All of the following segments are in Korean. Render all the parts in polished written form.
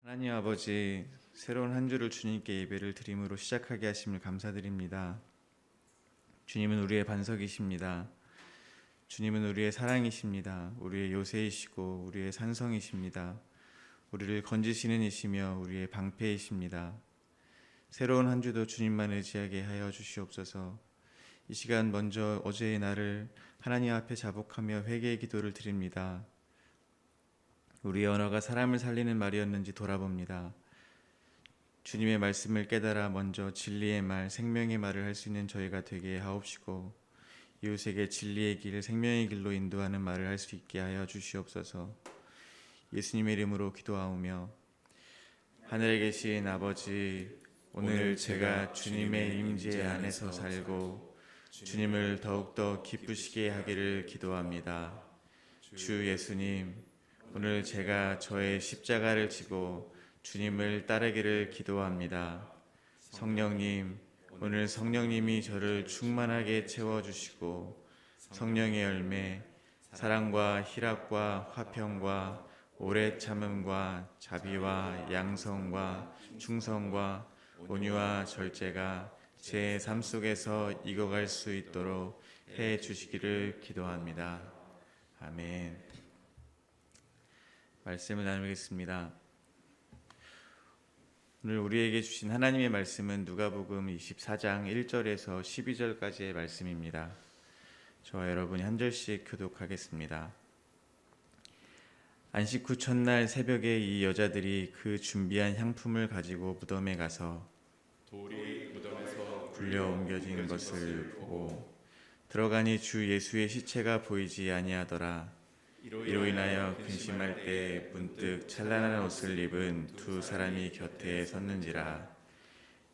하나님 아버지, 새로운 한 주를 주님께 예배를 드림으로 시작하게 하심을 감사드립니다. 주님은 우리의 반석이십니다. 주님은 우리의 사랑이십니다. 우리의 요새이시고 우리의 산성이십니다. 우리를 건지시는 이시며 우리의 방패이십니다. 새로운 한 주도 주님만 의지하게 하여 주시옵소서. 이 시간 먼저 어제의 날을 하나님 앞에 자복하며 회개의 기도를 드립니다. 우리의 언어가 사람을 살리는 말이었는지 돌아봅니다. 주님의 말씀을 깨달아 먼저 진리의 말, 생명의 말을 할 수 있는 저희가 되게 하옵시고 이웃에게 진리의 길, 생명의 길로 인도하는 말을 할 수 있게 하여 주시옵소서. 예수님의 이름으로 기도하오며 하늘에 계신 아버지, 오늘 제가 주님의 임재 안에서 살고 주님을 더욱더 기쁘시게 하기를 기도합니다. 주 예수님, 오늘 제가 저의 십자가를 지고 주님을 따르기를 기도합니다. 성령님, 오늘 성령님이 저를 충만하게 채워주시고 성령의 열매, 사랑과 희락과 화평과 오래 참음과 자비와 양성과 충성과 온유와 절제가 제 삶 속에서 익어갈 수 있도록 해 주시기를 기도합니다. 아멘. 말씀을 나누겠습니다. 오늘 우리에게 주신 하나님의 말씀은 누가복음 24장 1절에서 12절까지의 말씀입니다. 저와 여러분이 한 절씩 교독하겠습니다. 안식 후 첫날 새벽에 이 여자들이 그 준비한 향품을 가지고 무덤에 가서 돌이 무덤에서 굴려 옮겨진 것을 보고 들어가니 주 예수의 시체가 보이지 아니하더라. 이로 인하여 근심할 때 문득 찬란한 옷을 입은 두 사람이 곁에 섰는지라.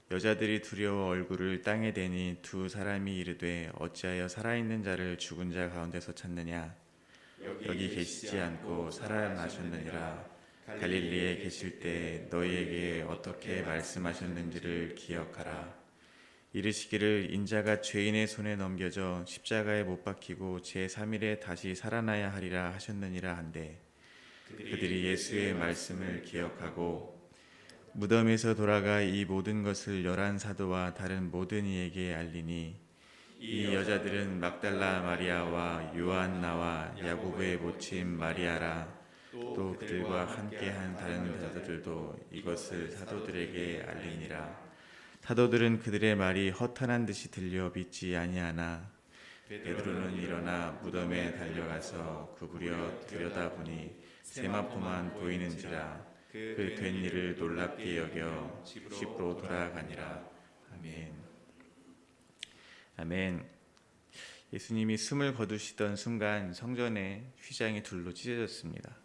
여자들이 두려워 얼굴을 땅에 대니 두 사람이 이르되 어찌하여 살아있는 자를 죽은 자 가운데서 찾느냐. 여기 계시지 않고 살아나셨느니라. 갈릴리에 계실 때 너희에게 어떻게 말씀하셨는지를 기억하라. 이르시기를 인자가 죄인의 손에 넘겨져 십자가에 못 박히고 제3일에 다시 살아나야 하리라 하셨느니라 한데 그들이 예수의 말씀을 기억하고 무덤에서 돌아가 이 모든 것을 11사도와 다른 모든 이에게 알리니 이 여자들은 막달라 마리아와 요한나와 야고보의 모친 마리아라. 또 그들과 함께한 다른 여자들도 이것을 사도들에게 알리니라. 사도들은 그들의 말이 허탄한 듯이 들려 믿지 아니하나 베드로는 일어나 무덤에 달려가서 구부려 들여다보니 세마포만 보이는지라. 그 된 일을 놀랍게 여겨 집으로 돌아가니라. 아멘. 아멘. 예수님이 숨을 거두시던 순간 성전의 휘장이 둘로 찢어졌습니다.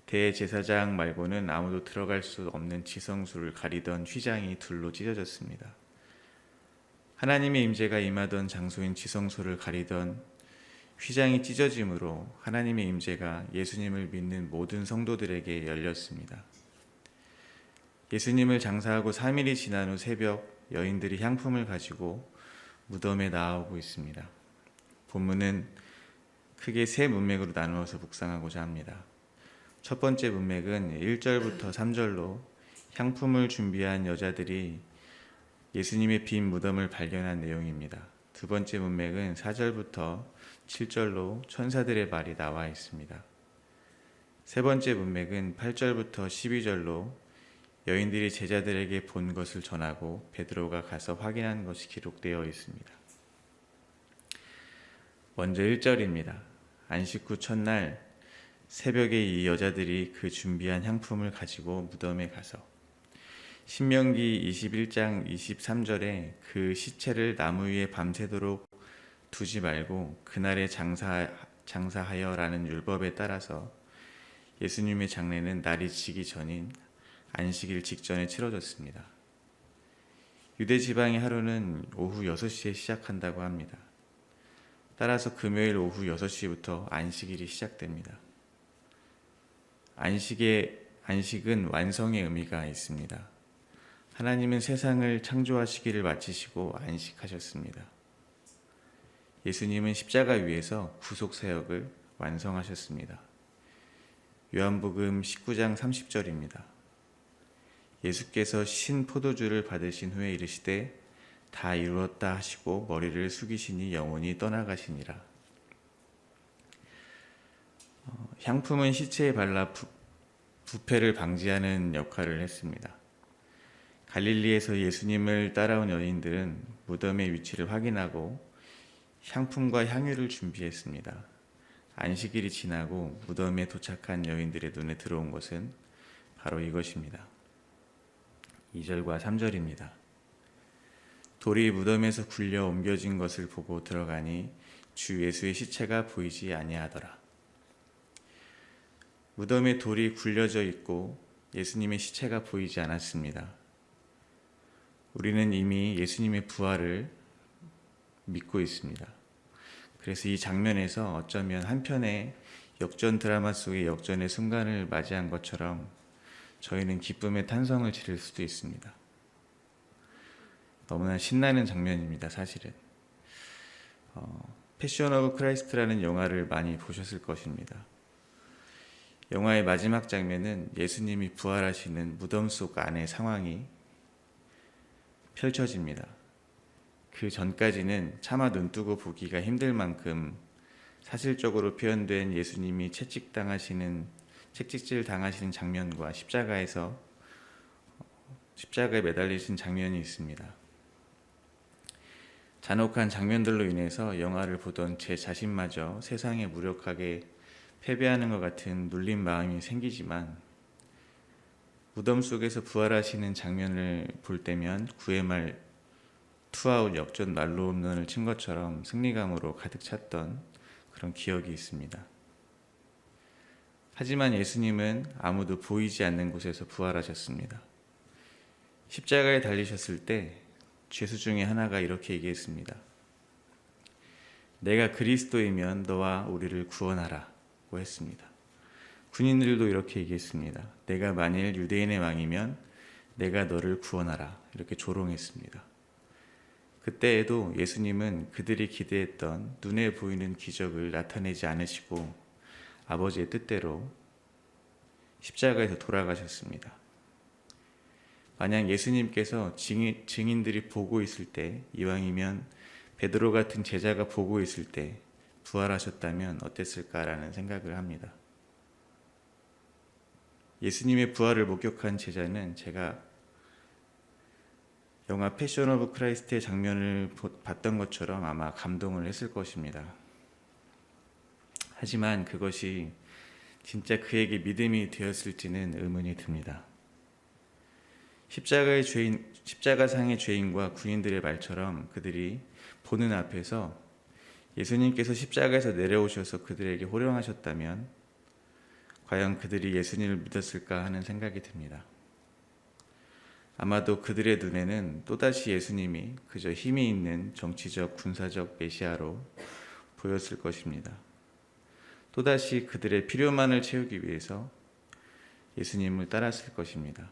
대제사장 말고는 아무도 들어갈 수 없는 지성소를 가리던 휘장이 둘로 찢어졌습니다. 하나님의 임재가 임하던 장소인 지성소를 가리던 휘장이 찢어짐으로 하나님의 임재가 예수님을 믿는 모든 성도들에게 열렸습니다. 예수님을 장사하고 3일이 지난 후 새벽 여인들이 향품을 가지고 무덤에 나아오고 있습니다. 본문은 크게 세 문맥으로 나누어서 묵상하고자 합니다. 첫 번째 문맥은 1절부터 3절로 향품을 준비한 여자들이 예수님의 빈 무덤을 발견한 내용입니다. 두 번째 문맥은 4절부터 7절로 천사들의 말이 나와 있습니다. 세 번째 문맥은 8절부터 12절로 여인들이 제자들에게 본 것을 전하고 베드로가 가서 확인한 것이 기록되어 있습니다. 먼저 1절입니다. 안식 후 첫날 새벽에 이 여자들이 그 준비한 향품을 가지고 무덤에 가서 신명기 21장 23절에 그 시체를 나무 위에 밤새도록 두지 말고 그날에 장사하여라는 율법에 따라서 예수님의 장례는 날이 지기 전인 안식일 직전에 치러졌습니다. 유대 지방의 하루는 오후 6시에 시작한다고 합니다. 따라서 금요일 오후 6시부터 안식일이 시작됩니다. 안식은 완성의 의미가 있습니다. 하나님은 세상을 창조하시기를 마치시고 안식하셨습니다. 예수님은 십자가 위에서 구속 사역을 완성하셨습니다. 요한복음 19장 30절입니다. 예수께서 신 포도주를 받으신 후에 이르시되 다 이루었다 하시고 머리를 숙이시니 영혼이 떠나가시니라. 향품은 시체에 발라 부패를 방지하는 역할을 했습니다. 갈릴리에서 예수님을 따라온 여인들은 무덤의 위치를 확인하고 향품과 향유를 준비했습니다. 안식일이 지나고 무덤에 도착한 여인들의 눈에 들어온 것은 바로 이것입니다. 2절과 3절입니다. 돌이 무덤에서 굴려 옮겨진 것을 보고 들어가니 주 예수의 시체가 보이지 아니하더라. 무덤에 돌이 굴려져 있고 예수님의 시체가 보이지 않았습니다. 우리는 이미 예수님의 부활을 믿고 있습니다. 그래서 이 장면에서 어쩌면 한편의 역전 드라마 속의 역전의 순간을 맞이한 것처럼 저희는 기쁨의 탄성을 지를 수도 있습니다. 너무나 신나는 장면입니다. 사실은 패션 오브 크라이스트라는 영화를 많이 보셨을 것입니다. 영화의 마지막 장면은 예수님이 부활하시는 무덤 속 안의 상황이 펼쳐집니다. 그 전까지는 차마 눈뜨고 보기가 힘들 만큼 사실적으로 표현된 예수님이 채찍질 당하시는 장면과 십자가에 매달리신 장면이 있습니다. 잔혹한 장면들로 인해서 영화를 보던 제 자신마저 세상에 무력하게 패배하는 것 같은 눌린 마음이 생기지만 무덤 속에서 부활하시는 장면을 볼 때면 9회 말 투아웃 역전 말로 홈런을 친 것처럼 승리감으로 가득 찼던 그런 기억이 있습니다. 하지만 예수님은 아무도 보이지 않는 곳에서 부활하셨습니다. 십자가에 달리셨을 때 죄수 중에 하나가 이렇게 얘기했습니다. 내가 그리스도이면 너와 우리를 구원하라 고 했습니다. 군인들도 이렇게 얘기했습니다. 내가 만일 유대인의 왕이면 내가 너를 구원하라 이렇게 조롱했습니다. 그때에도 예수님은 그들이 기대했던 눈에 보이는 기적을 나타내지 않으시고 아버지의 뜻대로 십자가에서 돌아가셨습니다. 만약 예수님께서 증인들이 보고 있을 때, 이왕이면 베드로 같은 제자가 보고 있을 때 부활하셨다면 어땠을까라는 생각을 합니다. 예수님의 부활을 목격한 제자는 제가 영화 패션 오브 크라이스트의 장면을 봤던 것처럼 아마 감동을 했을 것입니다. 하지만 그것이 진짜 그에게 믿음이 되었을지는 의문이 듭니다. 십자가상의 죄인과 군인들의 말처럼 그들이 보는 앞에서 예수님께서 십자가에서 내려오셔서 그들에게 호령하셨다면 과연 그들이 예수님을 믿었을까 하는 생각이 듭니다. 아마도 그들의 눈에는 또다시 예수님이 그저 힘이 있는 정치적, 군사적 메시아로 보였을 것입니다. 또다시 그들의 필요만을 채우기 위해서 예수님을 따랐을 것입니다.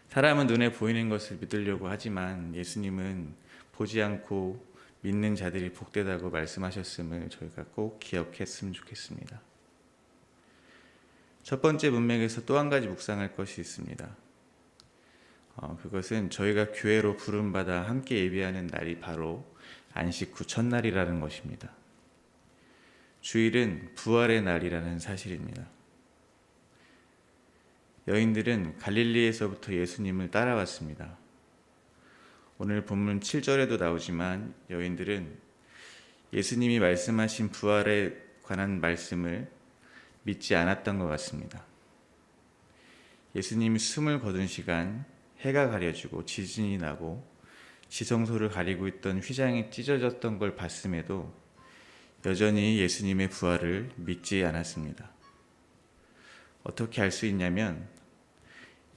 사람은 눈에 보이는 것을 믿으려고 하지만 예수님은 보지 않고 믿는 자들이 복되다고 말씀하셨음을 저희가 꼭 기억했으면 좋겠습니다. 첫 번째 문맥에서 또 한 가지 묵상할 것이 있습니다. 그것은 저희가 교회로 부름받아 함께 예배하는 날이 바로 안식 후 첫날이라는 것입니다. 주일은 부활의 날이라는 사실입니다. 여인들은 갈릴리에서부터 예수님을 따라왔습니다. 오늘 본문 7절에도 나오지만 여인들은 예수님이 말씀하신 부활에 관한 말씀을 믿지 않았던 것 같습니다. 예수님이 숨을 거둔 시간 해가 가려지고 지진이 나고 지성소를 가리고 있던 휘장이 찢어졌던 걸 봤음에도 여전히 예수님의 부활을 믿지 않았습니다. 어떻게 알 수 있냐면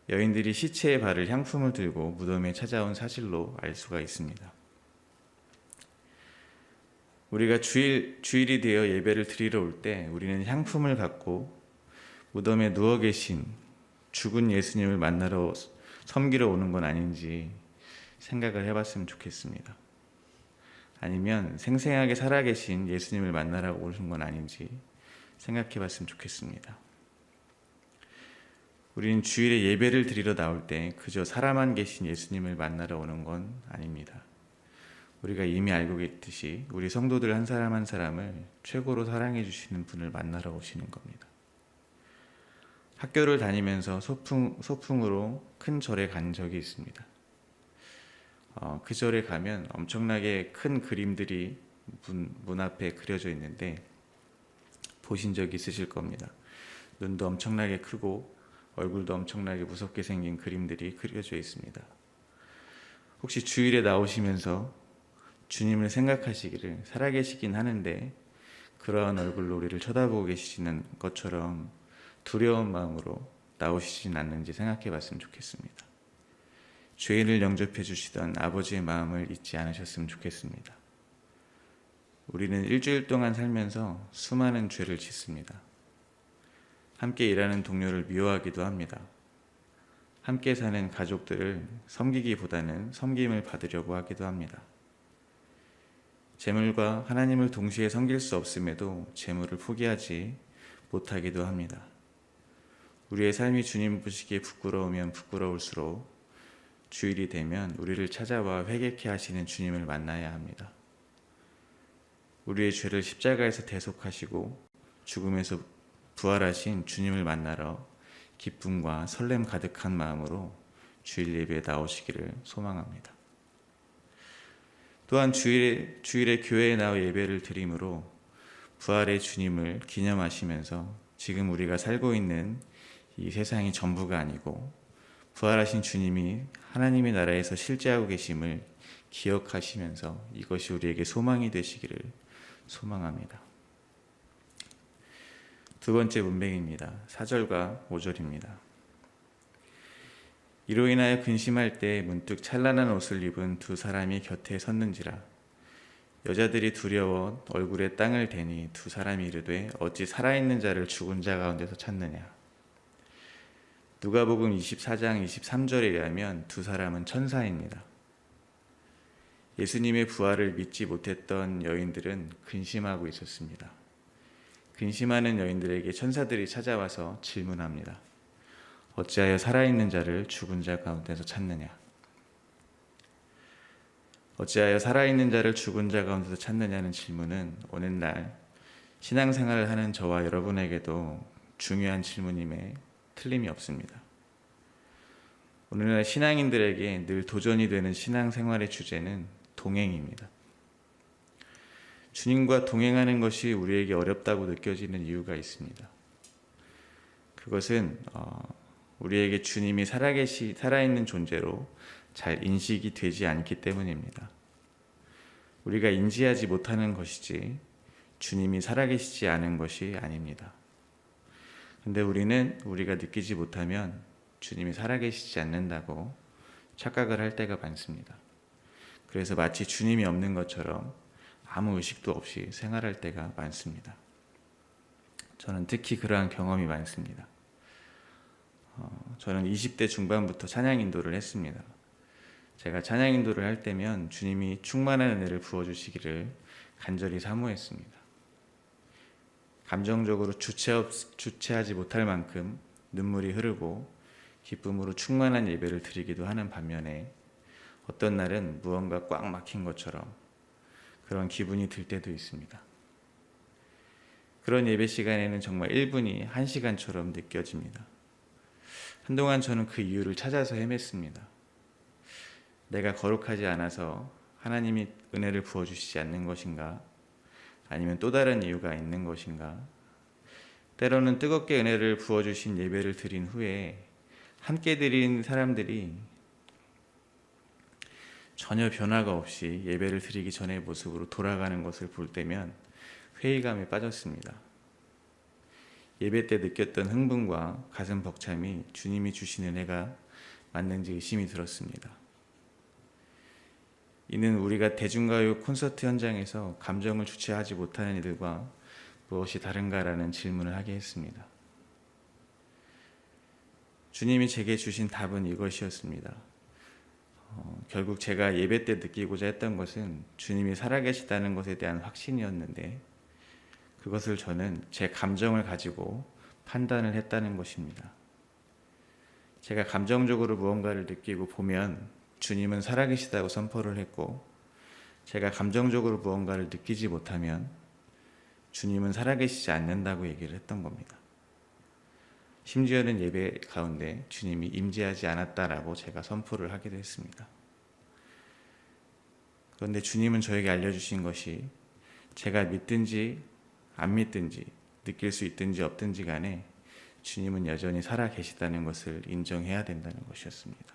여인들이 시체에 바를 향품을 들고 무덤에 찾아온 사실로 알 수가 있습니다. 우리가 주일이 되어 예배를 드리러 올 때 우리는 향품을 갖고 무덤에 누워 계신 죽은 예수님을 만나러 섬기러 오는 건 아닌지 생각을 해봤으면 좋겠습니다. 아니면 생생하게 살아계신 예수님을 만나러 오신 건 아닌지 생각해봤으면 좋겠습니다. 우리는 주일에 예배를 드리러 나올 때 그저 살아만 계신 예수님을 만나러 오는 건 아닙니다. 우리가 이미 알고 있듯이 우리 성도들 한 사람 한 사람을 최고로 사랑해 주시는 분을 만나러 오시는 겁니다. 학교를 다니면서 소풍으로 큰 절에 간 적이 있습니다. 그 절에 가면 엄청나게 큰 그림들이 문 앞에 그려져 있는데 보신 적 있으실 겁니다. 눈도 엄청나게 크고 얼굴도 엄청나게 무섭게 생긴 그림들이 그려져 있습니다. 혹시 주일에 나오시면서 주님을 생각하시기를 살아계시긴 하는데 그러한 얼굴로 우리를 쳐다보고 계시는 것처럼 두려운 마음으로 나오시진 않는지 생각해 봤으면 좋겠습니다. 죄인을 영접해 주시던 아버지의 마음을 잊지 않으셨으면 좋겠습니다. 우리는 일주일 동안 살면서 수많은 죄를 짓습니다. 함께 일하는 동료를 미워하기도 합니다. 함께 사는 가족들을 섬기기보다는 섬김을 받으려고 하기도 합니다. 재물과 하나님을 동시에 섬길 수 없음에도 재물을 포기하지 못하기도 합니다. 우리의 삶이 주님 보시기에 부끄러우면 부끄러울수록 주일이 되면 우리를 찾아와 회개케 하시는 주님을 만나야 합니다. 우리의 죄를 십자가에서 대속하시고 죽음에서 부활하신 주님을 만나러 기쁨과 설렘 가득한 마음으로 주일 예배에 나오시기를 소망합니다. 또한 주일에 교회에 나와 예배를 드림으로 부활의 주님을 기념하시면서 지금 우리가 살고 있는 이 세상이 전부가 아니고 부활하신 주님이 하나님의 나라에서 실제하고 계심을 기억하시면서 이것이 우리에게 소망이 되시기를 소망합니다. 두 번째 문맥입니다. 4절과 5절입니다. 이로 인하여 근심할 때 문득 찬란한 옷을 입은 두 사람이 곁에 섰는지라. 여자들이 두려워 얼굴에 땅을 대니 두 사람이 이르되 어찌 살아있는 자를 죽은 자 가운데서 찾느냐. 누가복음 24장 23절에 의하면 두 사람은 천사입니다. 예수님의 부활을 믿지 못했던 여인들은 근심하고 있었습니다. 근심하는 여인들에게 천사들이 찾아와서 질문합니다. 어찌하여 살아있는 자를 죽은 자 가운데서 찾느냐? 어찌하여 살아있는 자를 죽은 자 가운데서 찾느냐는 질문은 오늘날 신앙생활을 하는 저와 여러분에게도 중요한 질문임에 틀림이 없습니다. 오늘날 신앙인들에게 늘 도전이 되는 신앙생활의 주제는 동행입니다. 주님과 동행하는 것이 우리에게 어렵다고 느껴지는 이유가 있습니다. 그것은 우리에게 주님이 살아있는 존재로 잘 인식이 되지 않기 때문입니다. 우리가 인지하지 못하는 것이지 주님이 살아계시지 않은 것이 아닙니다. 근데 우리는 우리가 느끼지 못하면 주님이 살아계시지 않는다고 착각을 할 때가 많습니다. 그래서 마치 주님이 없는 것처럼 아무 의식도 없이 생활할 때가 많습니다. 저는 특히 그러한 경험이 많습니다. 저는 20대 중반부터 찬양 인도를 했습니다. 제가 찬양 인도를 할 때면 주님이 충만한 은혜를 부어주시기를 간절히 사모했습니다. 감정적으로 주체하지 못할 만큼 눈물이 흐르고 기쁨으로 충만한 예배를 드리기도 하는 반면에 어떤 날은 무언가 꽉 막힌 것처럼 그런 기분이 들 때도 있습니다. 그런 예배 시간에는 정말 1분이 1시간처럼 느껴집니다. 한동안 저는 그 이유를 찾아서 헤맸습니다. 내가 거룩하지 않아서 하나님이 은혜를 부어주시지 않는 것인가? 아니면 또 다른 이유가 있는 것인가? 때로는 뜨겁게 은혜를 부어주신 예배를 드린 후에 함께 드린 사람들이 전혀 변화가 없이 예배를 드리기 전의 모습으로 돌아가는 것을 볼 때면 회의감에 빠졌습니다. 예배 때 느꼈던 흥분과 가슴 벅참이 주님이 주신 은혜가 맞는지 의심이 들었습니다. 이는 우리가 대중가요 콘서트 현장에서 감정을 주체하지 못하는 이들과 무엇이 다른가라는 질문을 하게 했습니다. 주님이 제게 주신 답은 이것이었습니다. 결국 제가 예배 때 느끼고자 했던 것은 주님이 살아계시다는 것에 대한 확신이었는데 그것을 저는 제 감정을 가지고 판단을 했다는 것입니다. 제가 감정적으로 무언가를 느끼고 보면 주님은 살아계시다고 선포를 했고, 제가 감정적으로 무언가를 느끼지 못하면 주님은 살아계시지 않는다고 얘기를 했던 겁니다. 심지어는 예배 가운데 주님이 임재하지 않았다라고 제가 선포를 하기도 했습니다. 그런데 주님은 저에게 알려주신 것이 제가 믿든지 안 믿든지 느낄 수 있든지 없든지 간에 주님은 여전히 살아계시다는 것을 인정해야 된다는 것이었습니다.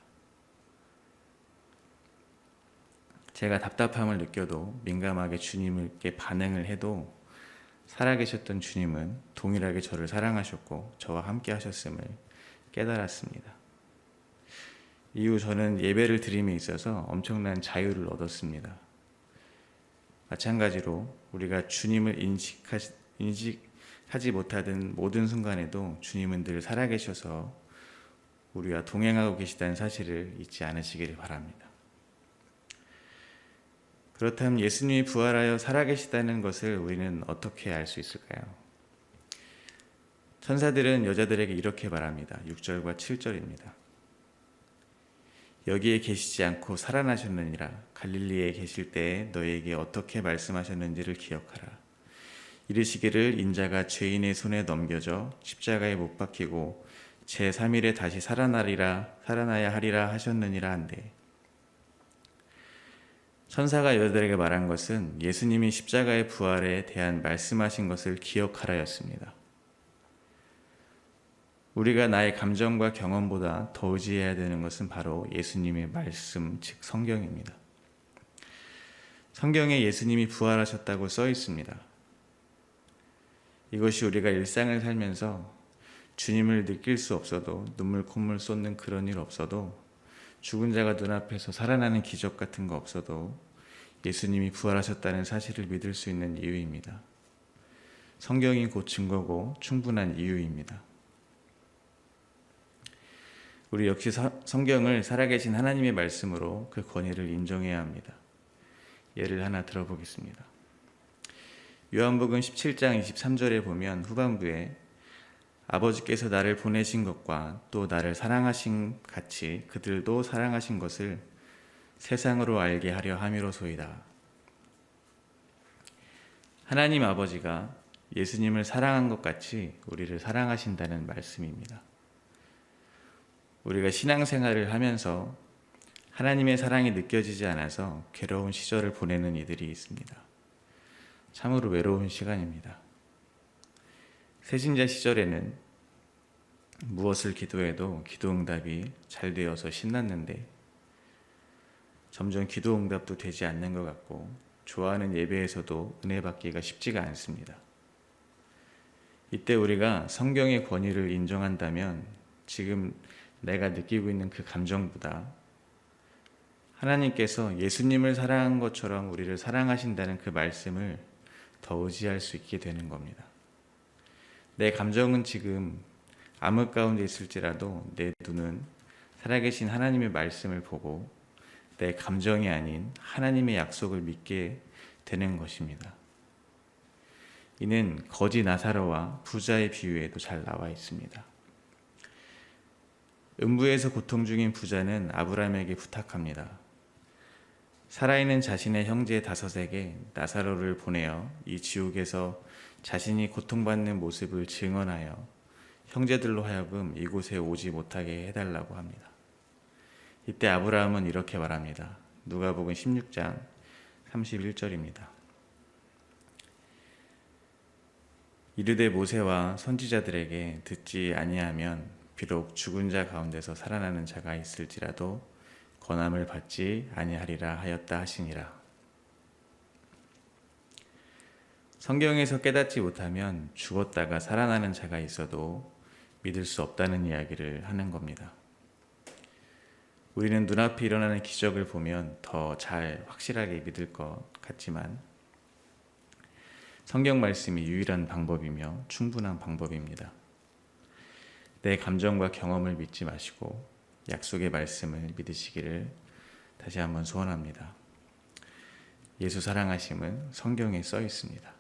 제가 답답함을 느껴도 민감하게 주님께 반응을 해도 살아계셨던 주님은 동일하게 저를 사랑하셨고 저와 함께 하셨음을 깨달았습니다. 이후 저는 예배를 드림에 있어서 엄청난 자유를 얻었습니다. 마찬가지로 우리가 주님을 인식하지 못하던 모든 순간에도 주님은 늘 살아계셔서 우리와 동행하고 계시다는 사실을 잊지 않으시기를 바랍니다. 그렇다면 예수님이 부활하여 살아계시다는 것을 우리는 어떻게 알 수 있을까요? 천사들은 여자들에게 이렇게 말합니다. 6절과 7절입니다. 여기에 계시지 않고 살아나셨느니라. 갈릴리에 계실 때에 너에게 어떻게 말씀하셨는지를 기억하라. 이르시기를 인자가 죄인의 손에 넘겨져 십자가에 못 박히고 제3일에 다시 살아나야 하리라 하셨느니라 한데, 천사가 여자들에게 말한 것은 예수님이 십자가의 부활에 대한 말씀하신 것을 기억하라였습니다. 우리가 나의 감정과 경험보다 더 의지해야 되는 것은 바로 예수님의 말씀, 즉 성경입니다. 성경에 예수님이 부활하셨다고 써 있습니다. 이것이 우리가 일상을 살면서 주님을 느낄 수 없어도, 눈물 콧물 쏟는 그런 일 없어도, 죽은 자가 눈앞에서 살아나는 기적 같은 거 없어도 예수님이 부활하셨다는 사실을 믿을 수 있는 이유입니다. 성경이 곧 증거고 충분한 이유입니다. 우리 역시 성경을 살아계신 하나님의 말씀으로 그 권위를 인정해야 합니다. 예를 하나 들어보겠습니다. 요한복음 17장 23절에 보면 후반부에 아버지께서 나를 보내신 것과 또 나를 사랑하신 같이 그들도 사랑하신 것을 세상으로 알게 하려 함이로소이다. 하나님 아버지가 예수님을 사랑한 것 같이 우리를 사랑하신다는 말씀입니다. 우리가 신앙생활을 하면서 하나님의 사랑이 느껴지지 않아서 괴로운 시절을 보내는 이들이 있습니다. 참으로 외로운 시간입니다. 새신자 시절에는 무엇을 기도해도 기도응답이 잘 되어서 신났는데 점점 기도응답도 되지 않는 것 같고 좋아하는 예배에서도 은혜 받기가 쉽지가 않습니다. 이때 우리가 성경의 권위를 인정한다면 지금 내가 느끼고 있는 그 감정보다 하나님께서 예수님을 사랑한 것처럼 우리를 사랑하신다는 그 말씀을 더 의지할 수 있게 되는 겁니다. 내 감정은 지금 암흑 가운데 있을지라도 내 눈은 살아계신 하나님의 말씀을 보고 내 감정이 아닌 하나님의 약속을 믿게 되는 것입니다. 이는 거지 나사로와 부자의 비유에도 잘 나와 있습니다. 음부에서 고통 중인 부자는 아브라함에게 부탁합니다. 살아있는 자신의 형제 5에게 나사로를 보내어 이 지옥에서 자신이 고통받는 모습을 증언하여 형제들로 하여금 이곳에 오지 못하게 해달라고 합니다. 이때 아브라함은 이렇게 말합니다. 누가복음 16장 31절입니다. 이르되 모세와 선지자들에게 듣지 아니하면 비록 죽은 자 가운데서 살아나는 자가 있을지라도 권함을 받지 아니하리라 하였다 하시니라. 성경에서 깨닫지 못하면 죽었다가 살아나는 자가 있어도 믿을 수 없다는 이야기를 하는 겁니다. 우리는 눈앞에 일어나는 기적을 보면 더 잘 확실하게 믿을 것 같지만 성경 말씀이 유일한 방법이며 충분한 방법입니다. 내 감정과 경험을 믿지 마시고 약속의 말씀을 믿으시기를 다시 한번 소원합니다. 예수 사랑하심은 성경에 써 있습니다.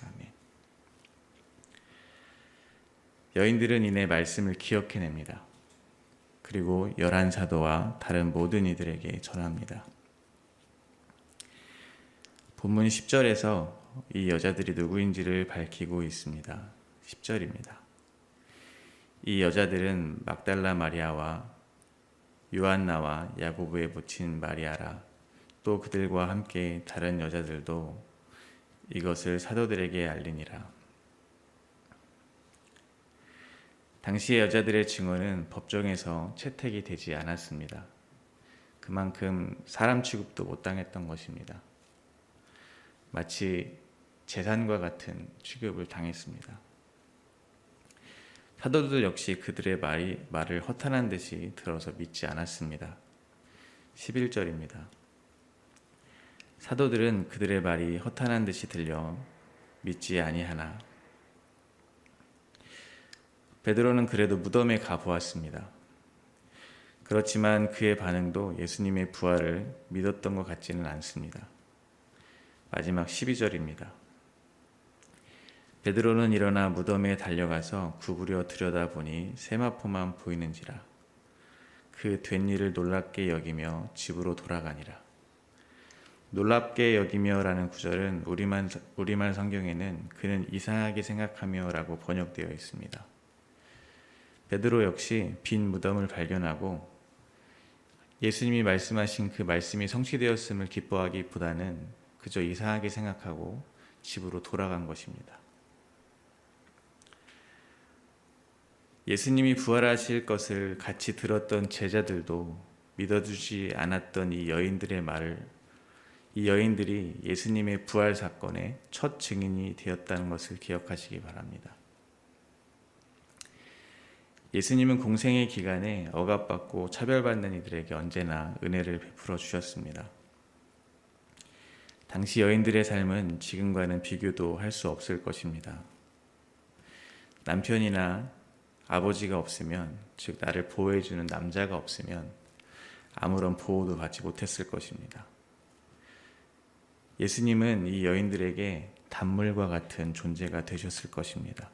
아멘. 여인들은 이내 말씀을 기억해냅니다. 그리고 11사도와 다른 모든 이들에게 전합니다. 본문 10절에서 이 여자들이 누구인지를 밝히고 있습니다. 10절입니다. 이 여자들은 막달라 마리아와 요한나와 야고보의 모친 마리아라. 또 그들과 함께 다른 여자들도 이것을 사도들에게 알리니라. 당시의 여자들의 증언은 법정에서 채택이 되지 않았습니다. 그만큼 사람 취급도 못 당했던 것입니다. 마치 재산과 같은 취급을 당했습니다. 사도들 역시 그들의 말을 허탄한 듯이 들어서 믿지 않았습니다. 11절입니다. 사도들은 그들의 말이 허탄한 듯이 들려 믿지 아니하나. 베드로는 그래도 무덤에 가보았습니다. 그렇지만 그의 반응도 예수님의 부활을 믿었던 것 같지는 않습니다. 마지막 12절입니다. 베드로는 일어나 무덤에 달려가서 구부려 들여다보니 세마포만 보이는지라. 그 된 일을 놀랍게 여기며 집으로 돌아가니라. 놀랍게 여기며라는 구절은 우리말 성경에는 그는 이상하게 생각하며 라고 번역되어 있습니다. 베드로 역시 빈 무덤을 발견하고 예수님이 말씀하신 그 말씀이 성취되었음을 기뻐하기보다는 그저 이상하게 생각하고 집으로 돌아간 것입니다. 예수님이 부활하실 것을 같이 들었던 제자들도 믿어주지 않았던 이 여인들의 말을, 이 여인들이 예수님의 부활 사건의 첫 증인이 되었다는 것을 기억하시기 바랍니다. 예수님은 공생의 기간에 억압받고 차별받는 이들에게 언제나 은혜를 베풀어 주셨습니다. 당시 여인들의 삶은 지금과는 비교도 할 수 없을 것입니다. 남편이나 아버지가 없으면, 즉 나를 보호해주는 남자가 없으면 아무런 보호도 받지 못했을 것입니다. 예수님은 이 여인들에게 단물과 같은 존재가 되셨을 것입니다.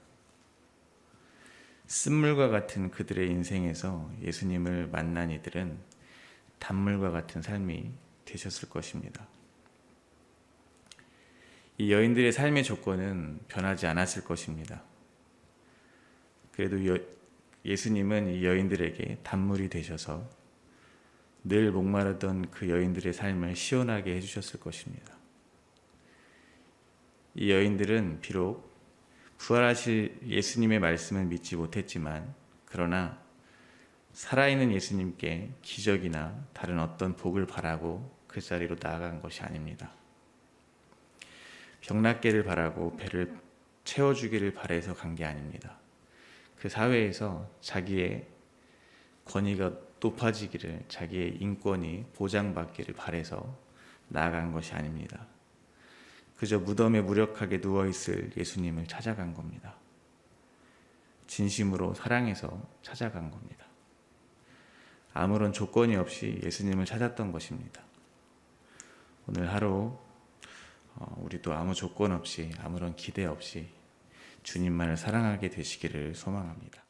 쓴물과 같은 그들의 인생에서 예수님을 만난 이들은 단물과 같은 삶이 되셨을 것입니다. 이 여인들의 삶의 조건은 변하지 않았을 것입니다. 그래도 예수님은 이 여인들에게 단물이 되셔서 늘 목마르던 그 여인들의 삶을 시원하게 해주셨을 것입니다. 이 여인들은 비록 부활하실 예수님의 말씀을 믿지 못했지만, 그러나 살아있는 예수님께 기적이나 다른 어떤 복을 바라고 그 자리로 나아간 것이 아닙니다. 병낫기를 바라고 배를 채워주기를 바라서 간 게 아닙니다. 그 사회에서 자기의 권위가 높아지기를, 자기의 인권이 보장받기를 바라서 나아간 것이 아닙니다. 그저 무덤에 무력하게 누워있을 예수님을 찾아간 겁니다. 진심으로 사랑해서 찾아간 겁니다. 아무런 조건이 없이 예수님을 찾았던 것입니다. 오늘 하루 우리도 아무 조건 없이, 아무런 기대 없이 주님만을 사랑하게 되시기를 소망합니다.